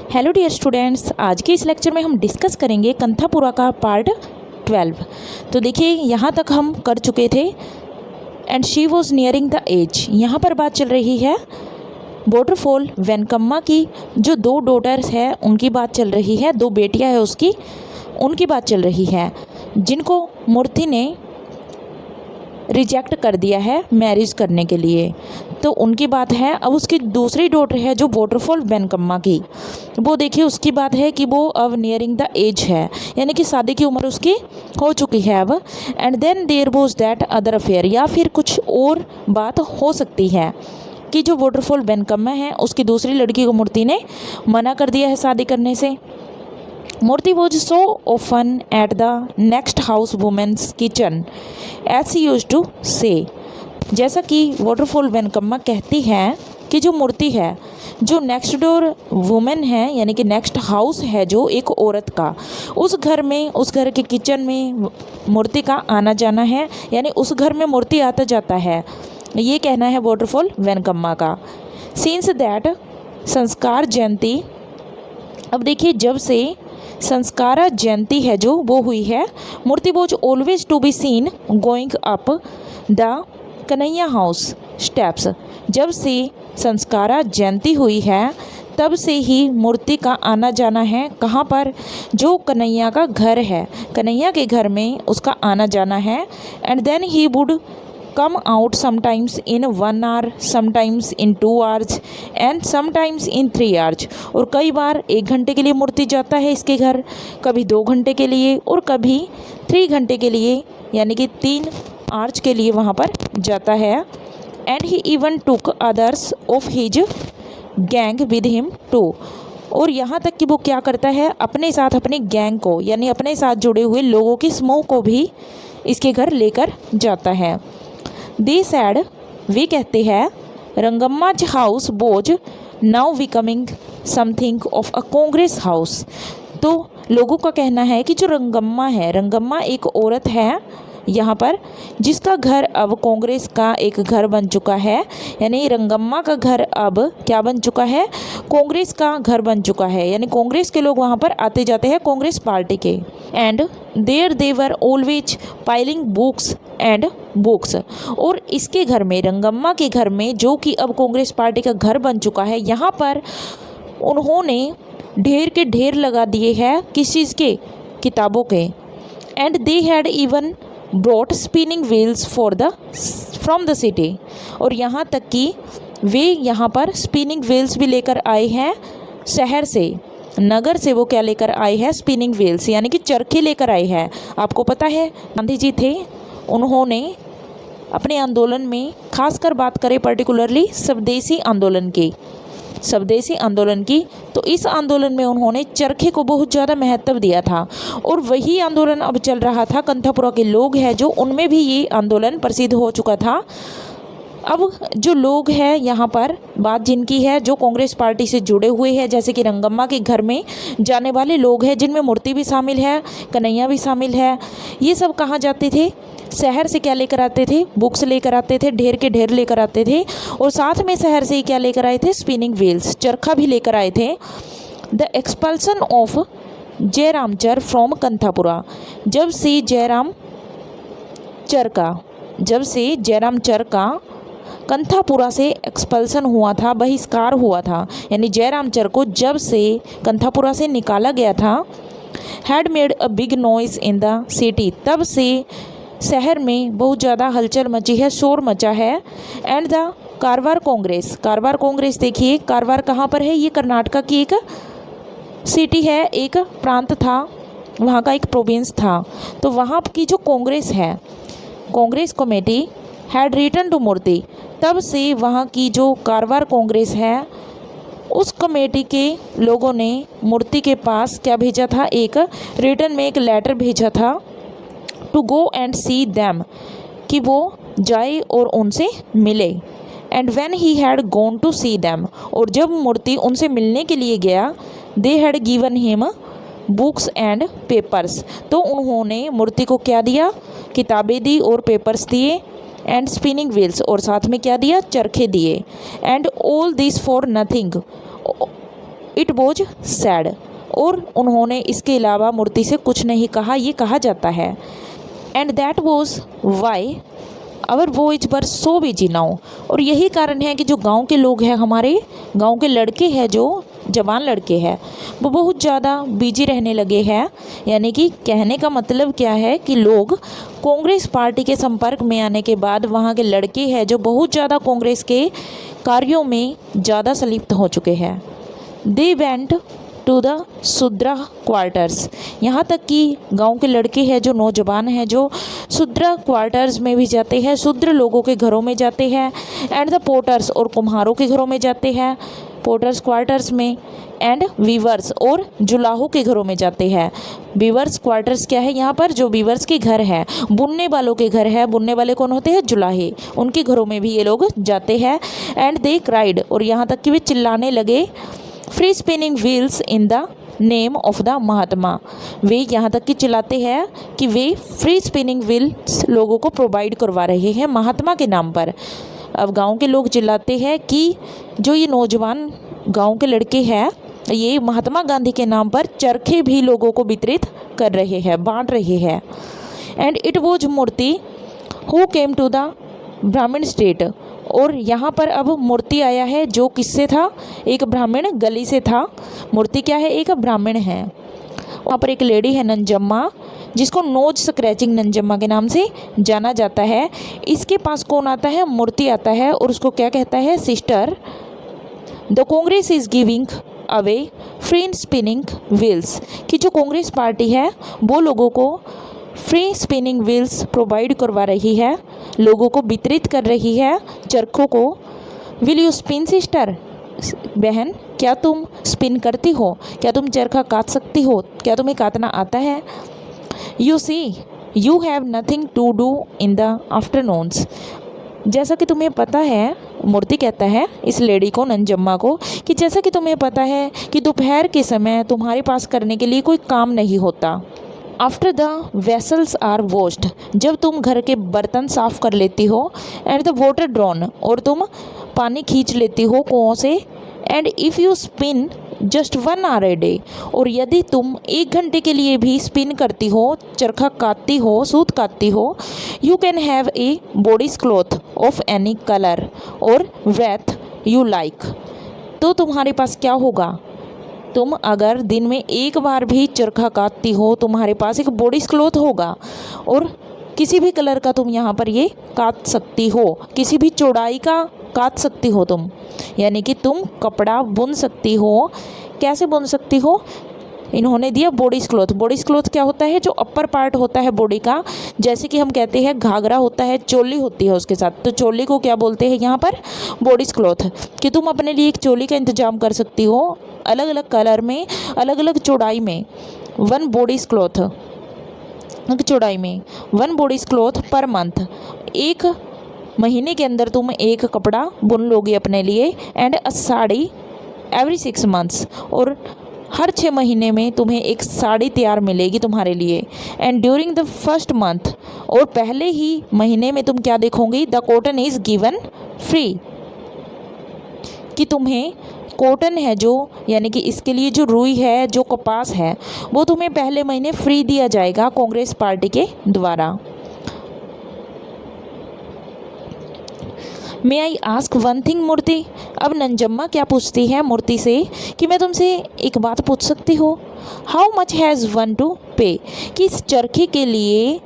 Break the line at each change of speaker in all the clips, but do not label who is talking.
Hello dear students, आज के इस लेक्चर में हम डिस्कस करेंगे कंथापुरा का पार्ट 12। तो देखिए यहाँ तक हम कर चुके थे and she was nearing the edge. यहाँ पर बात चल रही है वॉटरफॉल वेनकम्मा की, जो दो डॉटर्स है उनकी बात चल रही है, दो बेटियाँ है उसकी, उनकी बात चल रही है जिनको मूर्ति ने रिजेक्ट कर दिया है मैरिज करने के लिए। तो उनकी बात है। अब उसकी दूसरी डॉटर है जो वॉटरफॉल वेनकम्मा की, वो देखिए उसकी बात है कि वो अब नियरिंग द एज है, यानी कि शादी की उम्र उसकी हो चुकी है अब। And then there was that other affair, या फिर कुछ और बात हो सकती है कि जो वॉटरफॉल वेनकम्मा है उसकी दूसरी लड़की को मूर्ति ने मना कर दिया है शादी करने से। Moorthy was so often at the next house women's kitchen as she use to say. जैसा कि वॉटरफॉल वेनकम्मा कहती है कि जो मूर्ति है, जो नेक्स्ट डोर वुमेन है, यानी कि नेक्स्ट हाउस है जो एक औरत का, उस घर में, उस घर के किचन में मूर्ति का आना जाना है, यानी उस घर में मूर्ति आता जाता है, ये कहना है वॉटरफॉल वेनकम्मा का। सिंस दैट संस्कार जयंती, अब देखिए जब से संस्कारा जयंती है जो वो हुई है, Moorthy was always to be seen going up the Kanhaiya house steps. जब से संस्कारा जयंती हुई है तब से ही मूर्ति का आना जाना है, कहाँ पर, जो कन्हैया का घर है, कन्हैया के घर में उसका आना जाना है। And then he would come out sometimes in 1 hour, sometimes in 2 hours and sometimes in 3 hours। और कई बार 1 घंटे के लिए मूर्ति जाता है इसके घर, कभी 2 घंटे के लिए और कभी 3 घंटे के लिए, यानी कि 3 आवर्स के लिए वहाँ पर जाता है। And he even took others of his gang with him too. और यहाँ तक कि वो क्या करता है, अपने साथ अपने गैंग को, यानी अपने साथ जुड़े हुए लोगों की समूह को भी इसके घर लेकर जाता है। दे सैड, वे कहते हैं, Rangamma's house was now becoming something of a Congress house. तो लोगों का कहना है कि जो रंगम्मा है, रंगम्मा एक औरत है यहाँ पर जिसका घर अब कांग्रेस का एक घर बन चुका है, यानी रंगम्मा का घर अब क्या बन चुका है, कांग्रेस का घर बन चुका है, यानी कांग्रेस के लोग वहाँ पर आते जाते हैं, कांग्रेस पार्टी के। And there they were always piling books and books. और इसके घर में, रंगम्मा के घर में, जो कि अब कांग्रेस पार्टी का घर बन चुका है, यहाँ पर उन्होंने ढेर के ढेर लगा दिए हैं किस चीज़ के, किताबों के। And they had even brought spinning wheels from the city. और यहाँ तक कि वे यहाँ पर स्पिनिंग व्हील्स भी लेकर आए हैं शहर से, नगर से। वो क्या लेकर आए हैं, स्पिनिंग व्हील्स, यानी कि चरखे लेकर आए हैं। आपको पता है गांधी जी थे, उन्होंने अपने आंदोलन में खासकर बात करें पर्टिकुलरली स्वदेशी आंदोलन की, स्वदेशी आंदोलन की, तो इस आंदोलन में उन्होंने चरखे को बहुत ज़्यादा महत्व दिया था। और वही आंदोलन अब चल रहा था, कंथापुरा के लोग हैं जो, उनमें भी ये आंदोलन प्रसिद्ध हो चुका था। अब जो लोग हैं यहाँ पर बात जिनकी है, जो कांग्रेस पार्टी से जुड़े हुए हैं, जैसे कि रंगम्मा के घर में जाने वाले लोग हैं जिनमें मूर्ति भी शामिल है, कन्हैया भी शामिल है, ये सब कहाँ जाते थे, शहर से क्या लेकर आते थे, बुक्स लेकर आते थे, ढेर के ढेर लेकर आते थे। और साथ में शहर से ही क्या लेकर आए थे, स्पिनिंग व्हील्स, चरखा भी लेकर आए थे। द एक्सपल्सन ऑफ जयरामचर फ्रॉम कंथापुरा, जब से जयराम चर का कंथापुरा से एक्सपल्सन हुआ था, बहिष्कार हुआ था, यानी जयरामचर को जब से कंथापुरा से निकाला गया था, had made a big noise in the city, तब से शहर में बहुत ज़्यादा हलचल मची है, शोर मचा है। एंड द कारवार कांग्रेस, कारवार कांग्रेस देखिए, कारवार कहाँ पर है, ये कर्नाटका की एक सिटी है, एक प्रांत था, वहाँ का एक प्रोविंस था। तो वहाँ की जो कांग्रेस है, Congress committee had return to Moorthy, तब से वहाँ की जो कारवार कांग्रेस है, उस कमेटी के लोगों ने मूर्ति के पास क्या भेजा था, एक रिटर्न में एक लेटर भेजा था, to go and see them, कि वो जाए और उनसे मिले। And when he had gone to see them, और जब मूर्ति उनसे मिलने के लिए गया, they had given him books and papers, तो उन्होंने मूर्ति को क्या दिया, किताबें दी और पेपर्स दिए। एंड स्पिनिंग व्हील्स, और साथ में क्या दिया, चरखे दिए। And all this for nothing, it was sad, और उन्होंने इसके अलावा मूर्ति से कुछ नहीं कहा, ये कहा जाता है। And that was why our boys were so busy now, और यही कारण है कि जो गांव के लोग हैं, हमारे गांव के लड़के हैं, जो जवान लड़के हैं, वो बहुत ज़्यादा बिजी रहने लगे हैं। यानी कि कहने का मतलब क्या है कि लोग कांग्रेस पार्टी के संपर्क में आने के बाद वहाँ के लड़के हैं जो बहुत ज़्यादा कांग्रेस के कार्यों में ज़्यादा संलिप्त हो चुके हैं। दे वेंट टू द शूद्र क्वार्टर्स, यहाँ तक कि गांव के लड़के हैं जो नौजवान हैं जो शूद्र क्वार्टर्स में भी जाते हैं, शूद्र लोगों के घरों में जाते हैं। एंड द पोर्टर्स, और कुम्हारों के घरों में जाते हैं, पोर्टर्स क्वार्टर्स में। एंड वीवर्स, और जुलाहों के घरों में जाते हैं। वीवर्स क्वार्टर्स क्या है, यहाँ पर जो वीवर्स के घर है, बुनने वालों के घर है, बुनने वाले कौन होते हैं, जुलाहे, उनके घरों में भी ये लोग जाते हैं। एंड दे क्राइड, और यहाँ तक कि वे चिल्लाने लगे, free spinning wheels in the name of the Mahatma, वे यहाँ तक कि चिल्लाते हैं कि वे फ्री स्पिनिंग व्हील्स लोगों को प्रोवाइड करवा रहे हैं महात्मा के नाम पर। अब गांव के लोग चिल्लाते हैं कि जो ये नौजवान गांव के लड़के हैं, ये महात्मा गांधी के नाम पर चरखे भी लोगों को वितरित कर रहे हैं, बांट रहे हैं। And it was Murthy who came to the Brahmin state, और यहाँ पर अब मूर्ति आया है जो किससे था, एक ब्राह्मण गली से था। मूर्ति क्या है, एक ब्राह्मण है। वहाँ पर एक लेडी है नंजम्मा, जिसको नोज स्क्रैचिंग नंजम्मा के नाम से जाना जाता है। इसके पास कौन आता है, मूर्ति आता है, और उसको क्या कहता है, sister, the Congress is giving away free spinning wheels, कि जो कांग्रेस पार्टी है वो लोगों को फ्री स्पिनिंग व्हील्स प्रोवाइड करवा रही है, लोगों को वितरित कर रही है चरखों को। विल यू स्पिन सिस्टर, बहन क्या तुम स्पिन करती हो, क्या तुम चरखा काट सकती हो, क्या तुम्हें काटना आता है। You see you have nothing to do in the afternoons, जैसा कि तुम्हें पता है, मूर्ति कहता है इस लेडी को, नंजम्मा को, कि जैसा कि तुम्हें पता है कि दोपहर के समय तुम्हारे पास करने के लिए कोई काम नहीं होता। After the vessels are washed, जब तुम घर के बर्तन साफ़ कर लेती हो। एंड द वाटर ड्रॉन, और तुम पानी खींच लेती हो कुओं से। And if you spin just 1 hour a day, और यदि तुम 1 घंटे के लिए भी स्पिन करती हो, चरखा काटती हो, सूत काटती हो, you can have a bodies cloth of any colour और ब्रेथ यू लाइक, तो तुम्हारे पास क्या होगा, तुम अगर दिन में 1 बार भी चरखा काटती हो, तुम्हारे पास एक बॉडीज क्लॉथ होगा, और किसी भी कलर का तुम यहाँ पर ये काट सकती हो, किसी भी चौड़ाई का काट सकती हो तुम, यानी कि तुम कपड़ा बुन सकती हो। कैसे बुन सकती हो, इन्होंने दिया बॉडीज क्लॉथ। बॉडीज क्लॉथ क्या होता है, जो अपर पार्ट होता है बॉडी का, जैसे कि हम कहते हैं घाघरा होता है, चोली होती है उसके साथ, तो चोली को क्या बोलते हैं यहाँ पर, बॉडीज क्लॉथ, कि तुम अपने लिए एक चोली का इंतजाम कर सकती हो, अलग अलग कलर में, अलग अलग चौड़ाई में, 1 बॉडीज क्लॉथ चौड़ाई में, 1 बॉडीज क्लॉथ पर मंथ, 1 महीने के अंदर तुम एक कपड़ा बुन लोगे अपने लिए। And a sari every 6 months, और हर 6 महीने में तुम्हें एक साड़ी तैयार मिलेगी तुम्हारे लिए। And during the first month, और पहले ही महीने में तुम क्या देखोगी, the cotton is given free, कि तुम्हें कॉटन है जो, यानी कि इसके लिए जो रुई है, जो कपास है, वो तुम्हें पहले महीने फ्री दिया जाएगा कांग्रेस पार्टी के द्वारा। मे आई आस्क वन थिंग मूर्ति, अब नंजम्मा क्या पूछती है मूर्ति से कि मैं तुमसे एक बात पूछ सकती हूँ, how much has one two पे, कि इस चरखे के लिए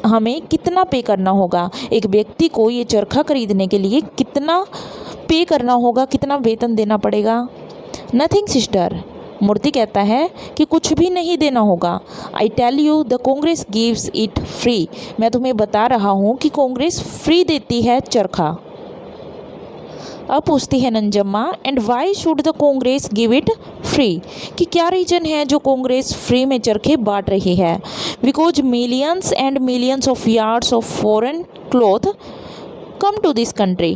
हमें कितना पे करना होगा, एक व्यक्ति को ये चरखा खरीदने के लिए कितना पे करना होगा, कितना वेतन देना पड़ेगा। नथिंग सिस्टर, मूर्ति कहता है कि कुछ भी नहीं देना होगा। I tell you the Congress gives it free, मैं तुम्हें बता रहा हूँ कि कांग्रेस फ्री देती है चरखा। अब पूछती है Nanjamma, and why should the Congress give it free, कि क्या रीजन है जो कांग्रेस फ्री में चरखे बांट रही है। Because millions and millions of yards of foreign cloth come to this country,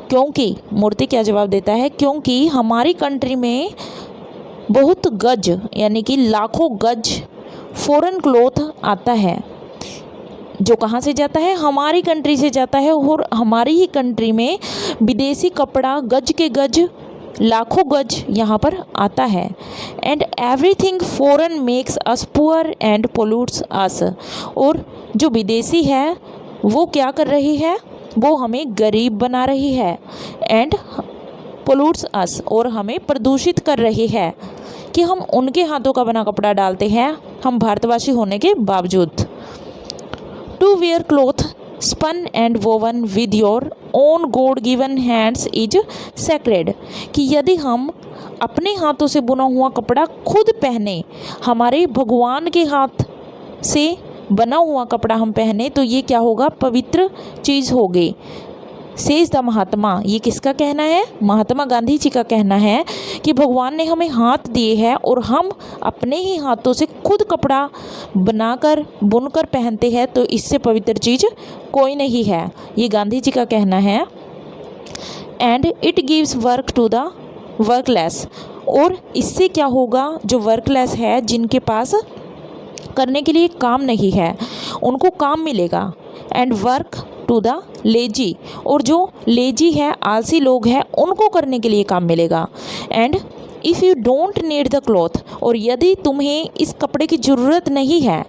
क्योंकि मूर्ति क्या जवाब देता है, क्योंकि हमारी कंट्री में बहुत गज, यानी कि लाखों गज फॉरेन क्लॉथ आता है, जो कहाँ से जाता है, हमारी कंट्री से जाता है, और हमारी ही कंट्री में विदेशी कपड़ा गज के गज लाखों गज यहाँ पर आता है। And everything foreign makes us poor and pollutes us. और जो विदेशी है वो क्या कर रही है, वो हमें गरीब बना रही है। एंड पोल्यूट्स अस, और हमें प्रदूषित कर रही है कि हम उनके हाथों का बना कपड़ा डालते हैं, हम भारतवासी होने के बावजूद। To wear cloth spun and woven with your own God given hands is sacred, कि यदि हम अपने हाथों से बुना हुआ कपड़ा खुद पहने, हमारे भगवान के हाथ से बना हुआ कपड़ा हम पहने, तो ये क्या होगा, पवित्र चीज़ होगी। सेज द महात्मा, ये किसका कहना है, महात्मा गांधी जी का कहना है कि भगवान ने हमें हाथ दिए हैं और हम अपने ही हाथों से खुद कपड़ा बनाकर बुनकर पहनते हैं, तो इससे पवित्र चीज़ कोई नहीं है, ये गांधी जी का कहना है। And it gives work to the workless, और इससे क्या होगा, जो वर्कलेस है, जिनके पास करने के लिए काम नहीं है, उनको काम मिलेगा। And work to the lazy, और जो लेजी है, आलसी लोग हैं, उनको करने के लिए काम मिलेगा। And if you don't need the cloth, और यदि तुम्हें इस कपड़े की ज़रूरत नहीं है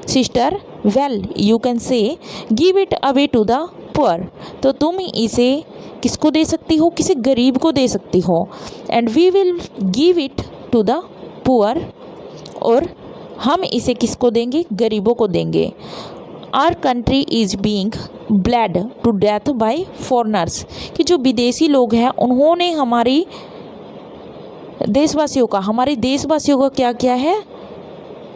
sister, well you can say give it away to the poor, तो तुम इसे किसको दे सकती हो, किसी गरीब को दे सकती हो। And we will give it to the poor, और हम इसे किसको देंगे, गरीबों को देंगे। Our country is being bled to death by foreigners, कि जो विदेशी लोग हैं उन्होंने हमारी देशवासियों का, हमारे देशवासियों का क्या किया है,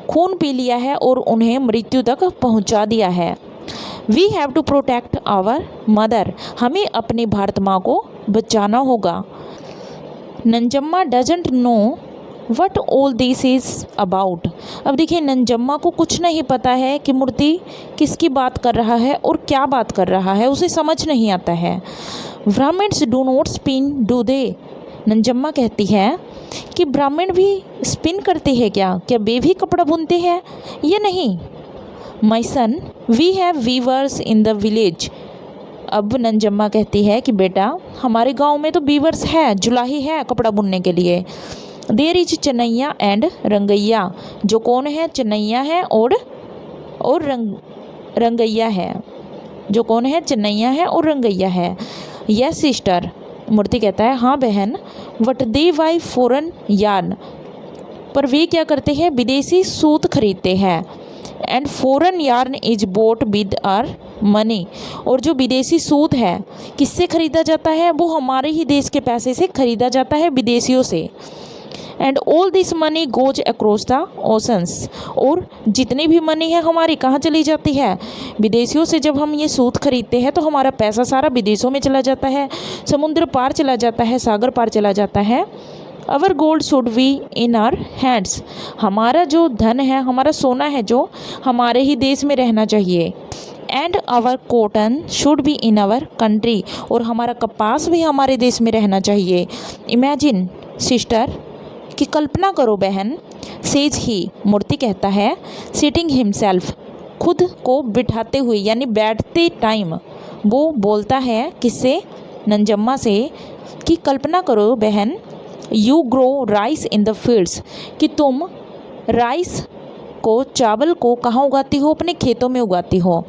खून पी लिया है और उन्हें मृत्यु तक पहुंचा दिया है। We have to protect our mother, हमें अपनी भारत माँ को बचाना होगा। Nanjamma doesn't know what all this is about, अब देखिए नंजम्मा को कुछ नहीं पता है कि मूर्ति किसकी बात कर रहा है और क्या बात कर रहा है, उसे समझ नहीं आता है। Brahmins do not spin do they, Nanjamma कहती है कि ब्राह्मण भी स्पिन करते हैं क्या, क्या वे भी कपड़ा बुनते हैं, ये नहीं। My son we have weavers in the village, अब नंजम्मा कहती है कि बेटा हमारे गांव में तो वीवर्स है, जुलाही है कपड़ा बुनने के लिए। देयर इज चनैया एंड रंगैया, जो कौन है, चनैया है और रंगैया है, जो कौन है, चनैया है और रंगैया है। यस सिस्टर, मूर्ति कहता है हाँ बहन। But they buy foreign yarn, पर वे क्या करते हैं, विदेशी सूत खरीदते हैं। And foreign yarn is bought with our money, और जो विदेशी सूत है किससे खरीदा जाता है, वो हमारे ही देश के पैसे से खरीदा जाता है, विदेशियों से। And all this money goes across the oceans, और जितनी भी मनी है हमारी कहाँ चली जाती है, विदेशियों से। जब हम ये सूत खरीदते हैं तो हमारा पैसा सारा विदेशों में चला जाता है, समुद्र पार चला जाता है, सागर पार चला जाता है। Our gold should be in our hands, हमारा जो धन है, हमारा सोना है, जो हमारे ही देश में रहना चाहिए। And our cotton should be in our country, और हमारा कपास भी हमारे देश में रहना चाहिए। इमेजिन सिस्टर, कि कल्पना करो बहन। सेज ही, मूर्ति कहता है, सिटिंग हिमसेल्फ, खुद को बिठाते हुए यानी बैठते टाइम वो बोलता है किससे, नंजम्मा से, कि कल्पना करो बहन, you grow rice in the fields, कि तुम राइस को, चावल को कहाँ उगाती हो, अपने खेतों में उगाती हो।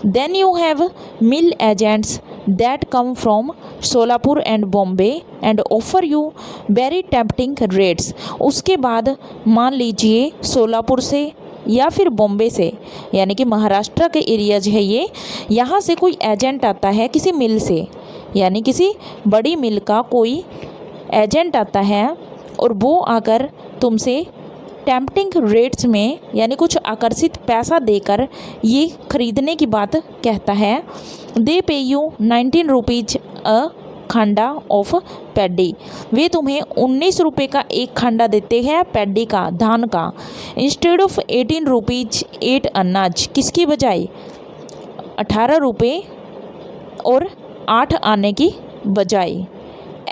Then you have mill agents that come from Solapur and Bombay and offer you very tempting rates, उसके बाद मान लीजिए सोलापुर से या फिर बॉम्बे से, यानी कि महाराष्ट्र के एरियाज है ये, यहाँ से कोई एजेंट आता है किसी मिल से, यानी किसी बड़ी मिल का कोई एजेंट आता है और वो आकर तुमसे टेम्पटिंग रेट्स में यानी कुछ आकर्षित पैसा देकर ये खरीदने की बात कहता है। They pay you 19 rupees a khanda of paddy, वे तुम्हें 19 रुपये का एक खांडा देते हैं पैडी का, धान का। इंस्टेड ऑफ 18 रुपीज 8 अनाज, किसकी बजाय 18 रुपये और 8 आने की बजाय।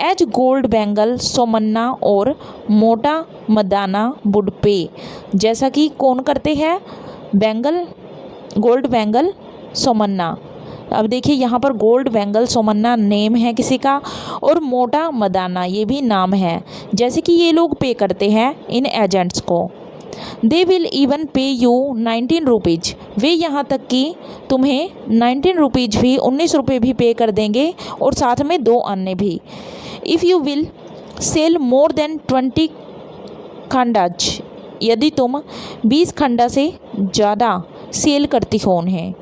एज गोल्ड बैंगल सोमन्ना और मोटा मदाना वुड पे, जैसा कि कौन करते हैं, बैंगल, गोल्ड बैंगल सोमन्ना अब देखिए यहाँ पर गोल्ड बेंगल सोमन्ना नेम है किसी का, और मोटा मदाना ये भी नाम है। जैसे कि ये लोग पे करते हैं इन एजेंट्स को। दे विल इवन पे यू 19 रुपीज़, वे यहाँ तक कि तुम्हें 19 रुपीज़ भी 19 रुपये भी पे कर देंगे, और साथ में 2 अन्य भी। If you will sell more than 20 खंडाज, यदि तुम 20 खंडा से ज़्यादा सेल करती हो उन्हें।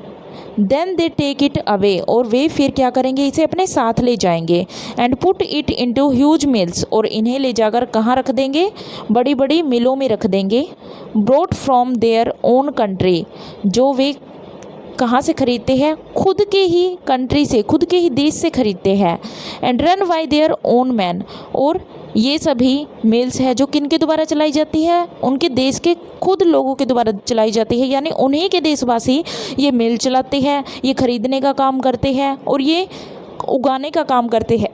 Then they take it away, और वे फिर क्या करेंगे, इसे अपने साथ ले जाएंगे। And put it into huge mills, और इन्हें ले जाकर कहाँ रख देंगे, बड़ी बड़ी मिलों में रख देंगे। Brought from their own country, जो वे कहाँ से खरीदते हैं, खुद के ही कंट्री से, खुद के ही देश से खरीदते हैं। And run by their own man, और ये सभी मिल्स है जो किन के द्वारा चलाई जाती है, उनके देश के खुद लोगों के द्वारा चलाई जाती है, यानी उन्हीं के देशवासी ये मिल चलाते हैं, ये खरीदने का काम करते हैं और ये उगाने का काम करते हैं,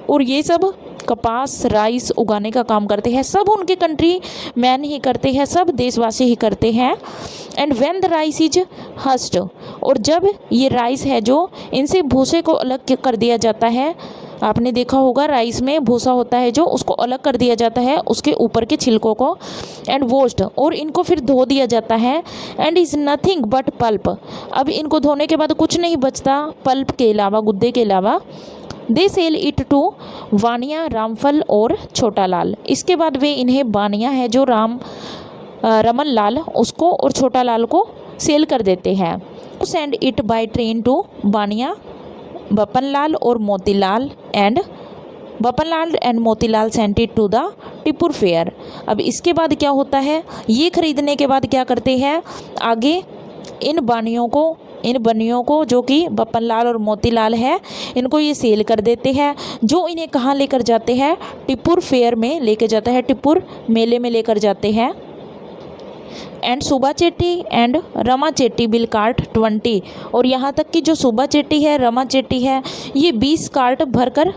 और ये सब कपास राइस उगाने का काम करते हैं, सब उनके कंट्री मैन ही करते हैं, सब देशवासी ही करते हैं। And when the rice is husked, और जब ये राइस है जो इनसे भूसे को अलग कर दिया जाता है, आपने देखा होगा राइस में भूसा होता है जो, उसको अलग कर दिया जाता है उसके ऊपर के छिलकों को। एंड वॉश्ड, और इनको फिर धो दिया जाता है। And is nothing but pulp, अब इनको धोने के बाद कुछ नहीं बचता पल्प के अलावा, गुद्दे के अलावा। They sell it to Bania, Rampal और छोटा लाल, इसके बाद वे इन्हें बानिया है जो रमन लाल, उसको और छोटा लाल को सेल कर देते हैं। Send it by train to Bania, Bapan Lal और Motilal, and Bapan Lal and Motilal sent it to the Tipur fair. अब इसके बाद क्या होता है, ये खरीदने के बाद क्या करते हैं, आगे इन बनियों को जो कि बपन लाल और मोतीलाल है, इनको ये सेल कर देते हैं, जो इन्हें कहाँ लेकर जाते हैं, टिपुर फेयर में लेकर जाता है, टिपुर मेले में लेकर जाते हैं। एंड सुबा Chetty and Rama Chetty bill cart 20, और यहाँ तक कि जो सुबा चेट्टी है, रमा चेट्टी है, ये 20 कार्ट भरकर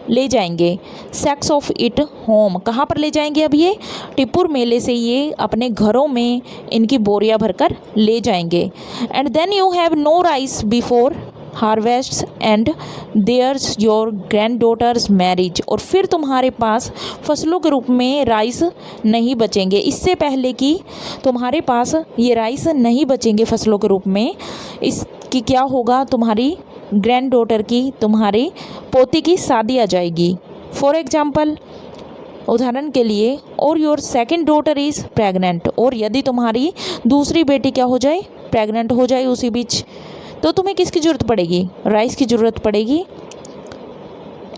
ले जाएंगे। सेक्स ऑफ इट होम, कहाँ पर ले जाएंगे, अब ये टिपुर मेले से ये अपने घरों में इनकी बोरियां भरकर ले जाएंगे। And then you have no rice before harvest and there's your granddaughter's marriage, और फिर तुम्हारे पास फसलों के रूप में राइस नहीं बचेंगे, इससे पहले कि तुम्हारे पास ये राइस नहीं बचेंगे फसलों के रूप में, इसकी क्या होगा, तुम्हारी ग्रैंड डॉटर की, तुम्हारी पोती की शादी आ जाएगी। फॉर एग्जाम्पल, उदाहरण के लिए, और your second daughter is pregnant, और यदि तुम्हारी दूसरी बेटी क्या हो जाए, प्रेग्नेंट हो जाए उसी बीच, तो तुम्हें किसकी ज़रूरत पड़ेगी, राइस की ज़रूरत पड़ेगी।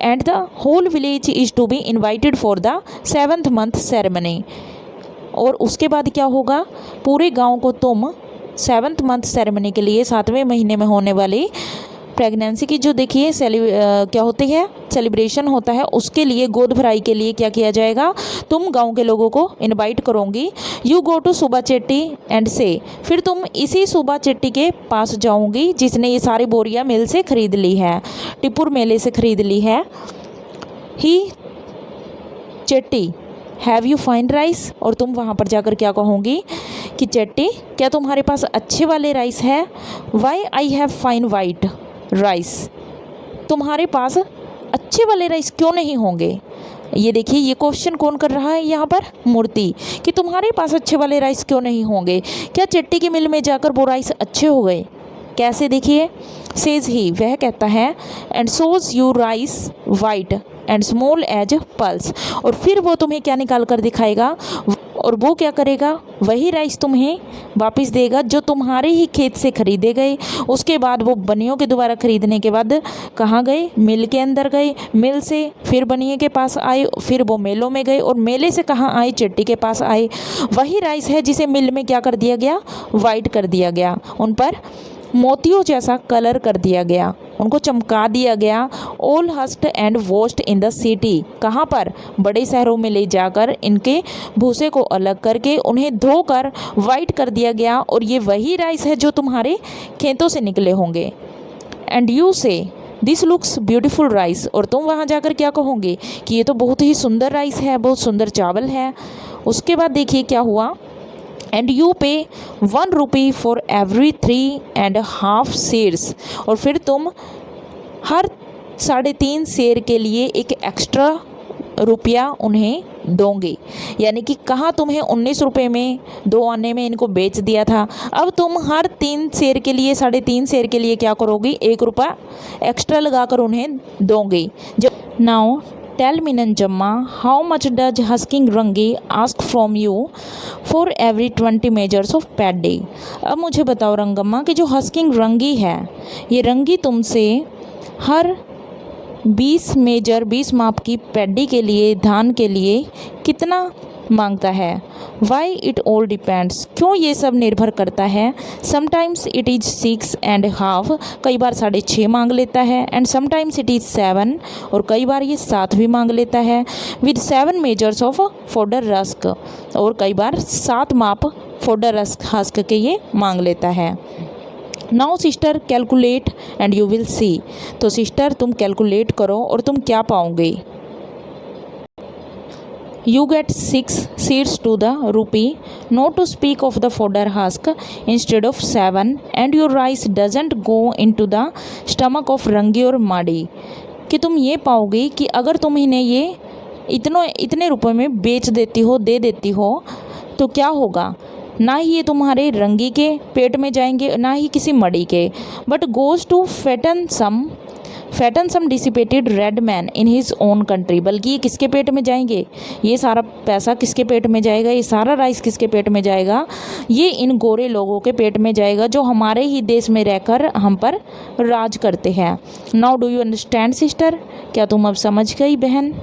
And the whole village is to be invited for the 7th month ceremony, और उसके बाद क्या होगा, पूरे गांव को तुम 7th month सेरेमनी के लिए, 7वें महीने में होने वाली प्रेगनेंसी की जो देखिए क्या होती है, सेलिब्रेशन होता है, उसके लिए गोद भराई के लिए क्या किया जाएगा, तुम गांव के लोगों को इनवाइट करोगी। यू गो टू सुबा चेट्टी एंड से, फिर तुम इसी सुबा चेट्टी के पास जाओगी जिसने ये सारी बोरियां मिल से ख़रीद ली है, टिपुर मेले से ख़रीद ली है। He Chetty have you fine rice, और तुम वहाँ पर जाकर क्या कहोगी कि चेट्टी क्या तुम्हारे पास अच्छे वाले राइस है। Why I have fine white rice, तुम्हारे पास अच्छे वाले राइस क्यों नहीं होंगे। ये देखिए ये क्वेश्चन कौन कर रहा है यहाँ पर, मूर्ति, कि तुम्हारे पास अच्छे वाले राइस क्यों नहीं होंगे, क्या चेट्टी की मिल में जाकर वो राइस अच्छे हो गए, कैसे, देखिए। सेज ही, वह कहता है, and sows you rice white and small as pulse, और फिर वो तुम्हें क्या निकाल कर दिखाएगा, और वो क्या करेगा, वही राइस तुम्हें वापस देगा जो तुम्हारे ही खेत से खरीदे गए। उसके बाद वो बनियों के द्वारा खरीदने के बाद कहाँ गए, मिल के अंदर गए, मिल से फिर बनिए के पास आए, फिर वो मेलों में गए, और मेले से कहाँ आए, चेट्टी के पास आए। वही राइस है जिसे मिल में क्या कर दिया गया, वाइट कर दिया गया, उन पर मोतियों जैसा कलर कर दिया गया, उनको चमका दिया गया। All husked and washed in the city, कहाँ पर, बड़े शहरों में ले जाकर इनके भूसे को अलग करके उन्हें धोकर वाइट कर दिया गया, और ये वही राइस है जो तुम्हारे खेतों से निकले होंगे। एंड यू से दिस लुक्स ब्यूटीफुल राइस, और तुम वहाँ जाकर क्या कहोगे कि ये तो बहुत ही सुंदर राइस है, बहुत सुंदर चावल है। उसके बाद देखिए क्या हुआ, एंड यू पे 1 रुपी फॉर एवरी 3.5 शेयर्स, और फिर तुम हर 3.5 शेयर के लिए एक एक्स्ट्रा रुपया उन्हें दोगे। यानी कि कहाँ तुम्हें 19 रुपये में 2 आने में इनको बेच दिया था, अब तुम हर 3 शेयर के लिए 3.5 शेयर के लिए क्या करोगी, 1 रुपया एक्स्ट्रा लगाकर उन्हें दोगे। जब now tell me Nanjamma, how much does husking Rangi ask from you for every 20 measures of paddy. अब मुझे बताओ रंगम्मा कि जो हस्किंग रंगी है, ये रंगी तुमसे हर 20 माप की पैडी के लिए, धान के लिए कितना मांगता है। वाई इट ऑल डिपेंड्स, क्यों ये सब निर्भर करता है। समटाइम्स इट इज़ 6.5, कई बार 6.5 मांग लेता है। एंड समटाइम्स इट इज़ 7, और कई बार ये 7 भी मांग लेता है। With 7 measures of fodder rusk, और कई बार 7 माप फोडर रस्क हस्क के ये मांग लेता है। Now sister calculate and you will see, तो सिस्टर तुम कैलकुलेट करो और तुम क्या पाओगे। You get 6 seeds to the rupee, not to speak of the fodder husk, instead of 7, and your rice doesn't go into the stomach of रंगी और माड़ी। कि तुम ये पाओगे कि अगर तुम इन्हें ये इतने रुपए में बेच देती हो, दे देती हो, तो क्या होगा, ना ही ये तुम्हारे रंगी के पेट में जाएंगे, ना ही किसी मड़ी के, but goes to fatten some dissipated red man in his own country. बल्कि ये किसके पेट में जाएंगे, ये सारा पैसा किसके पेट में जाएगा, ये सारा राइस किसके पेट में जाएगा, ये इन गोरे लोगों के पेट में जाएगा जो हमारे ही देश में रहकर हम पर राज करते हैं। Now do you understand sister, क्या तुम अब समझ गई बहन।